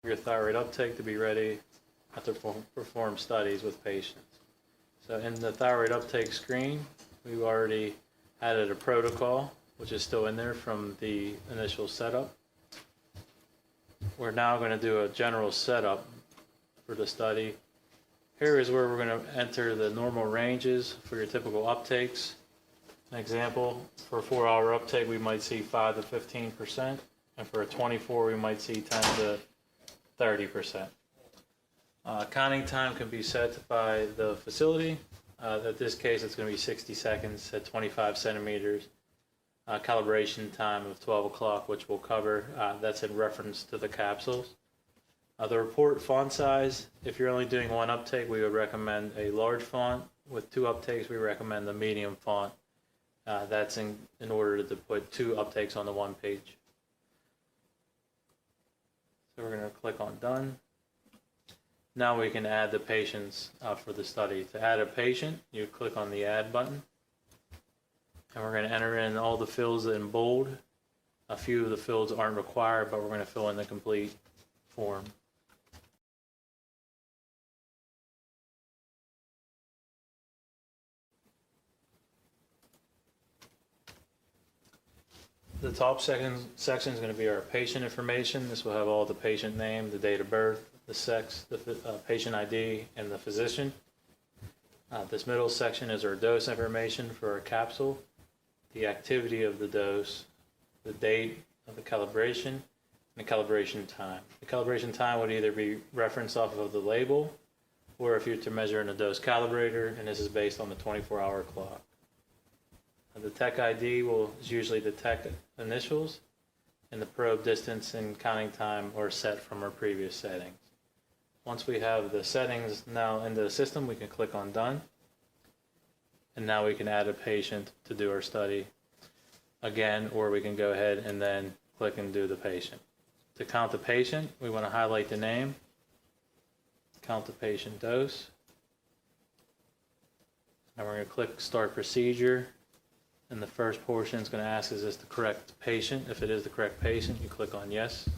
your thyroid uptake to be ready to perform studies with patients. So in the thyroid uptake screen, we've already added a protocol, which is still in there from the initial setup. We're now going to do a general setup for the study. Here is where we're going to enter the normal ranges for your typical uptakes. An example, for a 4-hour uptake, we might see 5 to 15%, and for a 24, we might see 10 to 30%. Counting time can be set by the facility. In this case, it's going to be 60 seconds at 25 centimeters. Calibration time of 12 o'clock, which we'll cover. That's in reference to the capsules. The report font size, if you're only doing one uptake, we would recommend a large font. With 2 uptakes, we recommend the medium font. That's in order to put 2 uptakes on the one page. So we're going to click on Done. Now we can add the patients for the study. To add a patient, you click on the Add button. And we're going to enter in all the fields in bold. A few of the fields aren't required, but we're going to fill in the complete form. The top section is going to be our patient information. This will have all the patient name, the date of birth, the sex, the patient ID, and the physician. This middle section is our dose information for our capsule, the activity of the dose, the date of the calibration, and the calibration time. The calibration time would either be referenced off of the label, or if you're to measure in a dose calibrator, and this is based on the 24-hour clock. The tech ID is usually the tech initials, and the probe distance and counting time are set from our previous settings. Once we have the settings now in the system, we can click on Done. And now we can add a patient to do our study again, or we can go ahead and then click and do the patient. To count the patient, we want to highlight the name, count the patient dose, and we're going to click Start Procedure. And the first portion is going to ask, is this the correct patient? If it is the correct patient, you click on Yes.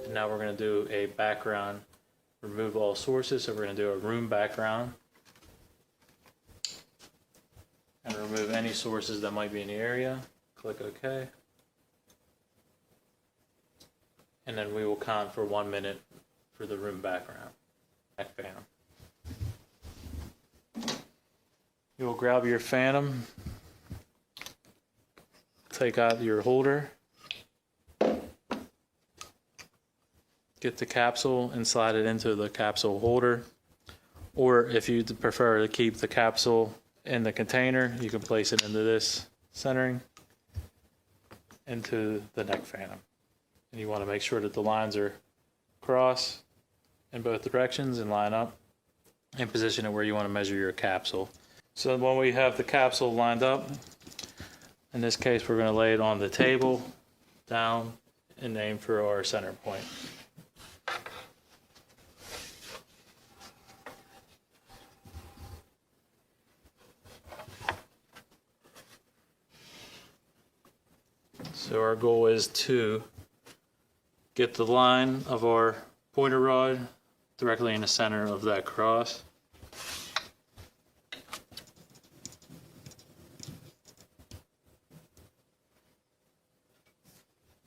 And now we're going to do a background, remove all sources. So we're going to do a room background. And remove any sources that might be in the area. Click OK. And then we will count for 1 minute for the room background. Background. You will grab your Phantom. Take out your holder, get the capsule and slide it into the capsule holder. Or if you prefer to keep the capsule in the container, you can place it into this centering, into the neck phantom. And you want to make sure that the lines are cross in both directions and line up, and position it where you want to measure your capsule. So when we have the capsule lined up, in this case, we're going to lay it on the table, down, and aim for our center point. So our goal is to get the line of our pointer rod directly in the center of that cross.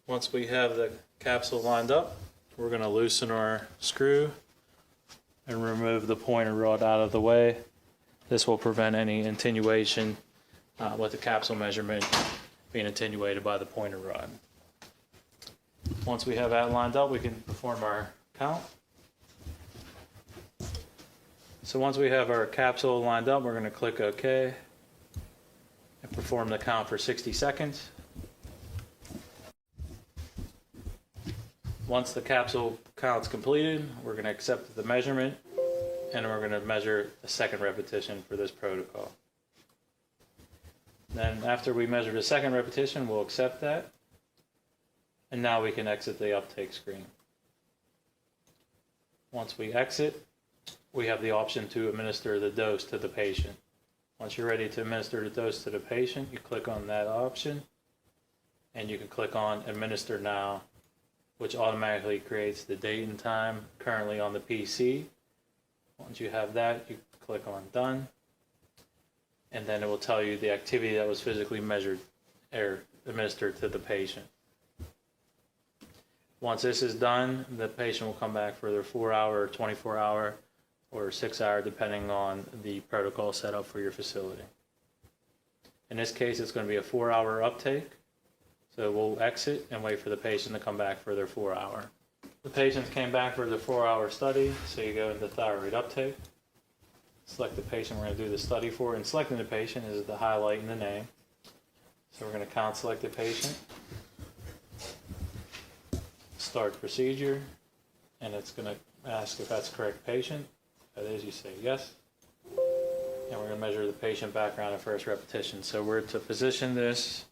Once we have the capsule lined up, we're going to loosen our screw and remove the pointer rod out of the way. This will prevent any attenuation with the capsule measurement being attenuated by the pointer rod. Once we have that lined up, we can perform our count. So once we have our capsule lined up, we're going to click OK and perform the count for 60 seconds. Once the capsule count's completed, we're going to accept the measurement, and we're going to measure a second repetition for this protocol. Then after we measure the second repetition, we'll accept that, and now we can exit the uptake screen. Once we exit, we have the option to administer the dose to the patient. Once you're ready to administer the dose to the patient, you click on that option, and you can click on Administer Now which automatically creates the date and time currently on the PC. Once you have that, you click on Done, and then it will tell you the activity that was physically measured or administered to the patient. Once this is done, the patient will come back for their 4-hour, 24-hour, or 6-hour, depending on the protocol set up for your facility. In this case, it's going to be a 4-hour uptake. So we'll exit and wait for the patient to come back for their 4-hour. The patients came back for the 4-hour study, so you go into thyroid uptake. Select the patient we're going to do the study for, and selecting the patient is the highlight in the name. So we're going to count select the patient. Start procedure, and it's going to ask if that's correct patient. If that is, you say yes. And we're going to measure the patient background at first repetition. So we're to position this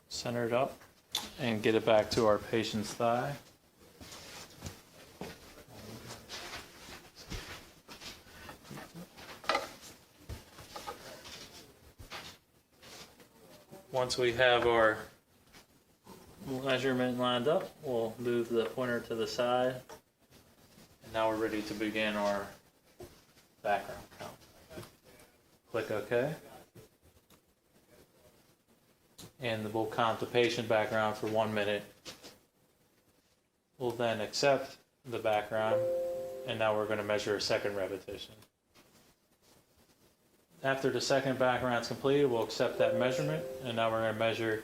centered up and get it back to our patient's thigh. Once we have our measurement lined up, we'll move the pointer to the side, and now we're ready to begin our background count. Click OK, and we'll count the patient background for 1 minute. We'll then accept the background, and now we're going to measure a second repetition. After the second background is completed, we'll accept that measurement, and now we're going to measure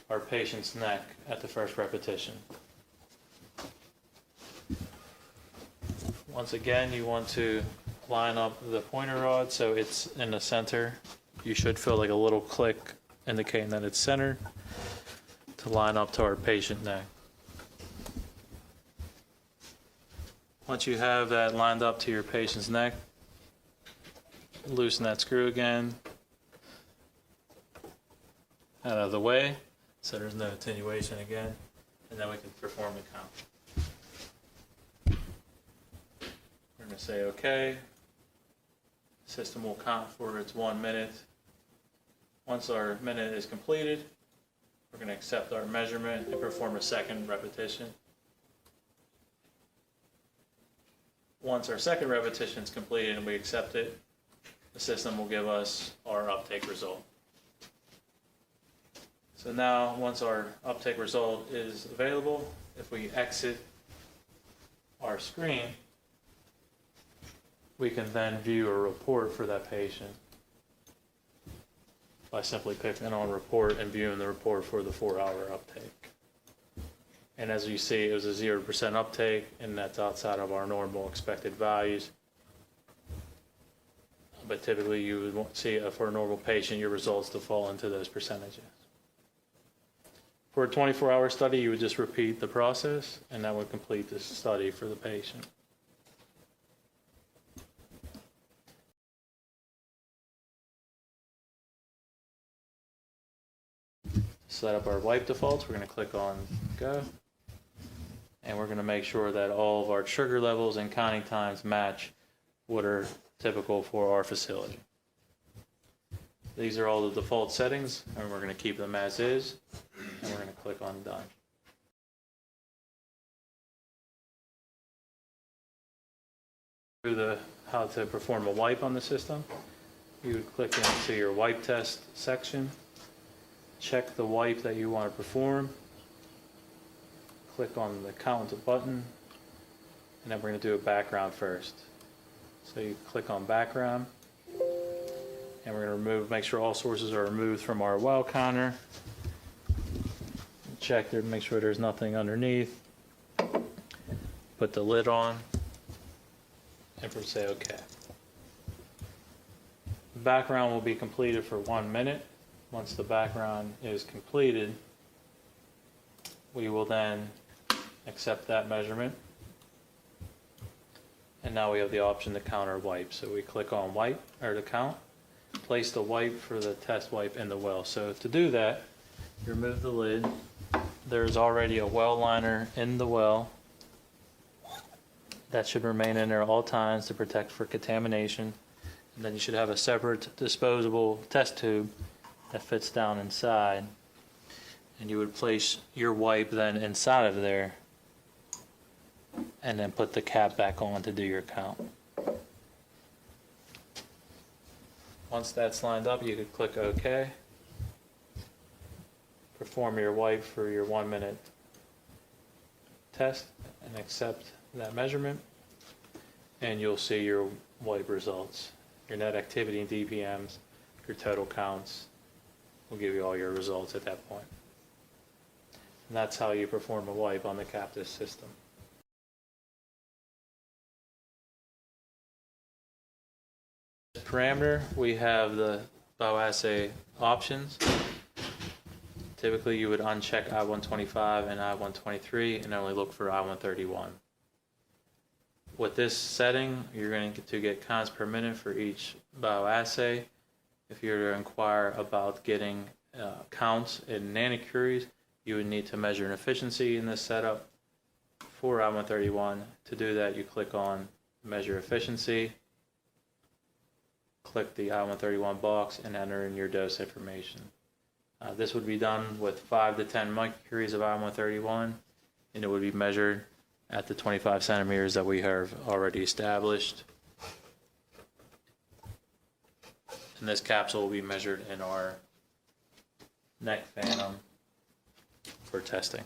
our patient's neck at the first repetition. Once again, you want to line up the pointer rod so it's in the center. You should feel like a little click indicating that it's centered to line up to our patient neck. Once you have that lined up to your patient's neck, loosen that screw again out of the way so there's no attenuation again, and then we can perform the count. We're going to say OK. System will count for its 1 minute. Once our minute is completed, we're going to accept our measurement and perform a second repetition. Once our second repetition is completed and we accept it, the system will give us our uptake result. So now, once our uptake result is available, if we exit our screen, we can then view a report for that patient by simply clicking on report and viewing the report for the 4-hour uptake. And as you see, it was a 0% uptake, and that's outside of our normal expected values. But typically you would see for a normal patient your results to fall into those percentages. For a 24-hour study, you would just repeat the process, and that would complete the study for the patient. Set up our wipe defaults. We're going to click on Go, and we're going to make sure that all of our trigger levels and counting times match what are typical for our facility. These are all the default settings, and we're going to keep them as is, and we're going to click on Done. How to perform a wipe on the system. You would click into your wipe test section, check the wipe that you want to perform, click on the count button, and then we're going to do a background first. So you click on background, and we're going to make sure all sources are removed from our well counter. Check there, make sure there's nothing underneath. Put the lid on, and we'll say OK. The background will be completed for 1 minute. Once the background is completed, we will then accept that measurement. And now we have the option to count or wipe. So we click on wipe, or to count, place the wipe for the test wipe in the well. So to do that, remove the lid. There's already a well liner in the well. That should remain in there at all times to protect for contamination. And then you should have a separate disposable test tube that fits down inside. and you would place your wipe then inside of there and then put the cap back on to do your count. Once that's lined up, you could click OK. Perform your wipe for your 1 minute test and accept that measurement, and you'll see your wipe results, your net activity in DPMs, your total counts. Will give you all your results at that point. And that's how you perform a wipe on the Captus system. Parameter, we have the bioassay options. Typically you would uncheck I-125 and I-123 and only look for I-131. With this setting, you're going to get counts per minute for each bioassay. If you were to inquire about getting counts in nanocuries, you would need to measure an efficiency in this setup for I-131. To do that, you click on Measure Efficiency, click the I-131 box, and enter in your dose information. This would be done with 5 to 10 microcuries of I-131, and it would be measured at the 25 centimeters that we have already established. And this capsule will be measured in our neck phantom for testing.